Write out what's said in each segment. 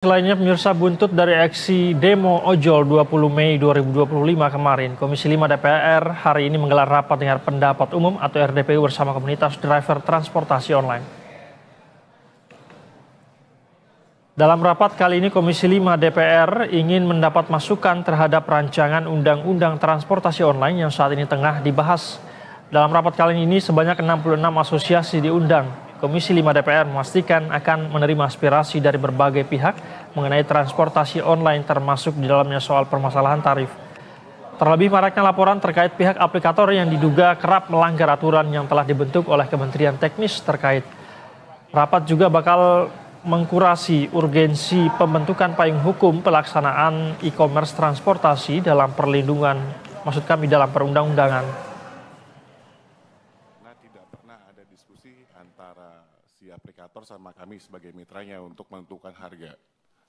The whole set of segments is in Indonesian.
Selainnya pemirsa, buntut dari aksi demo ojol 20 Mei 2025 kemarin, Komisi 5 DPR hari ini menggelar rapat dengar pendapat umum atau RDPU bersama komunitas driver transportasi online. Dalam rapat kali ini Komisi 5 DPR ingin mendapat masukan terhadap rancangan Undang-Undang Transportasi Online yang saat ini tengah dibahas. Dalam rapat kali ini sebanyak 66 asosiasi diundang. Komisi 5 DPR memastikan akan menerima aspirasi dari berbagai pihak mengenai transportasi online termasuk di dalamnya soal permasalahan tarif. Terlebih maraknya laporan terkait pihak aplikator yang diduga kerap melanggar aturan yang telah dibentuk oleh Kementerian Teknis terkait. Rapat juga bakal mengkurasi urgensi pembentukan payung hukum pelaksanaan e-commerce transportasi dalam perlindungan, maksud kami dalam perundang-undangan. Ada diskusi antara si aplikator sama kami sebagai mitranya untuk menentukan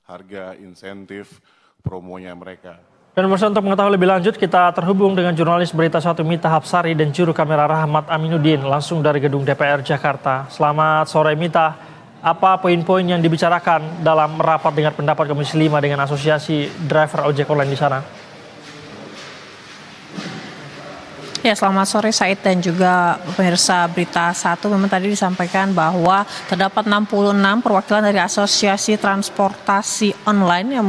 harga insentif promonya mereka. Dan untuk mengetahui lebih lanjut kita terhubung dengan jurnalis Berita 1 Mita Hapsari dan juru kamera Rahmat Aminuddin langsung dari gedung DPR Jakarta. Selamat sore Mita, apa poin-poin yang dibicarakan dalam rapat dengar pendapat Komisi 5 dengan Asosiasi Driver Ojek Online di sana? Ya, selamat sore Said dan juga pemirsa Berita 1. Memang tadi disampaikan bahwa terdapat 66 perwakilan dari Asosiasi Transportasi Online yang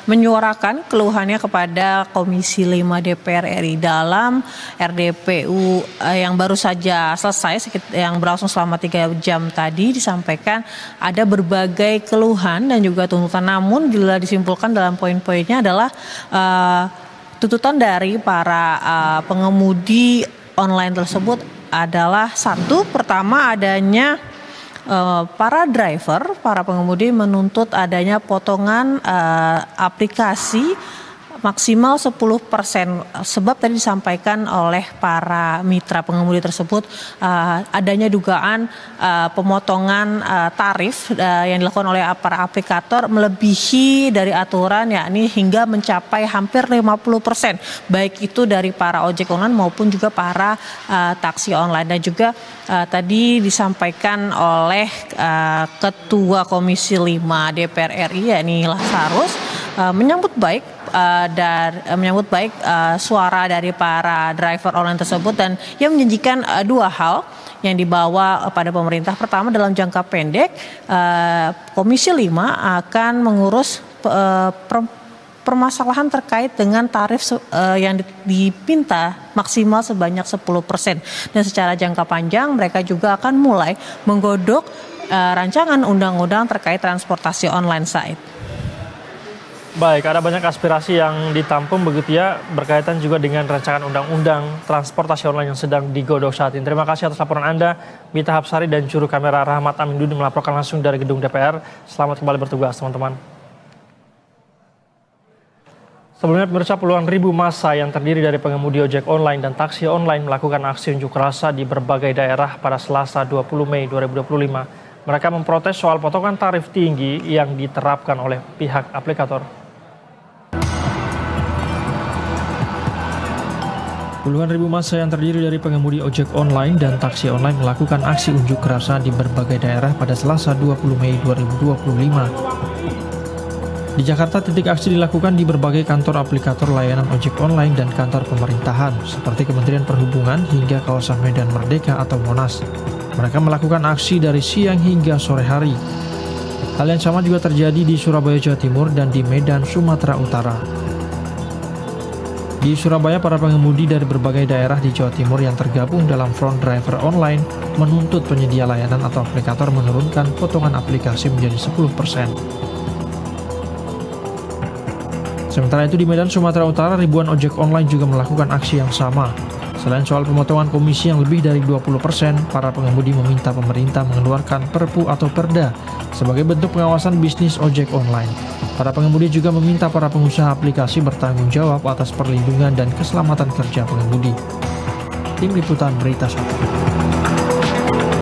menyuarakan keluhannya kepada Komisi 5 DPR RI dalam RDPU yang baru saja selesai, yang berlangsung selama 3 jam tadi. Disampaikan ada berbagai keluhan dan juga tuntutan, namun bila disimpulkan dalam poin-poinnya adalah tuntutan dari para pengemudi online tersebut adalah pertama adanya para pengemudi menuntut adanya potongan aplikasi maksimal 10%, sebab tadi disampaikan oleh para mitra pengemudi tersebut adanya dugaan pemotongan tarif yang dilakukan oleh para aplikator melebihi dari aturan, yakni hingga mencapai hampir 50%, baik itu dari para ojek online maupun juga para taksi online. Dan juga tadi disampaikan oleh Ketua Komisi 5 DPR RI yakni Lazarus menyambut baik suara dari para driver online tersebut, dan ia menjanjikan dua hal yang dibawa pada pemerintah. Pertama, dalam jangka pendek Komisi 5 akan mengurus permasalahan terkait dengan tarif yang dipinta maksimal sebanyak 10%. Dan secara jangka panjang mereka juga akan mulai menggodok rancangan undang-undang terkait transportasi online, Said. Baik, ada banyak aspirasi yang ditampung begitu ya, berkaitan juga dengan rancangan undang-undang transportasi online yang sedang digodok saat ini. Terima kasih atas laporan Anda, Mita Hapsari dan juru kamera Rahmat Aminuddin melaporkan langsung dari gedung DPR. Selamat kembali bertugas teman-teman. Sebelumnya pemirsa, puluhan ribu massa yang terdiri dari pengemudi ojek online dan taksi online melakukan aksi unjuk rasa di berbagai daerah pada Selasa 20 Mei 2025. Mereka memprotes soal potongan tarif tinggi yang diterapkan oleh pihak aplikator. Puluhan ribu massa yang terdiri dari pengemudi ojek online dan taksi online melakukan aksi unjuk rasa di berbagai daerah pada Selasa 20 Mei 2025. Di Jakarta, titik aksi dilakukan di berbagai kantor aplikator layanan ojek online dan kantor pemerintahan, seperti Kementerian Perhubungan hingga kawasan Medan Merdeka atau Monas. Mereka melakukan aksi dari siang hingga sore hari. Hal yang sama juga terjadi di Surabaya, Jawa Timur dan di Medan, Sumatera Utara. Di Surabaya, para pengemudi dari berbagai daerah di Jawa Timur yang tergabung dalam Front Driver Online menuntut penyedia layanan atau aplikator menurunkan potongan aplikasi menjadi 10%. Sementara itu di Medan, Sumatera Utara, ribuan ojek online juga melakukan aksi yang sama. Selain soal pemotongan komisi yang lebih dari 20%, para pengemudi meminta pemerintah mengeluarkan Perpu atau Perda sebagai bentuk pengawasan bisnis ojek online. Para pengemudi juga meminta para pengusaha aplikasi bertanggung jawab atas perlindungan dan keselamatan kerja pengemudi. Tim Liputan Berita 1.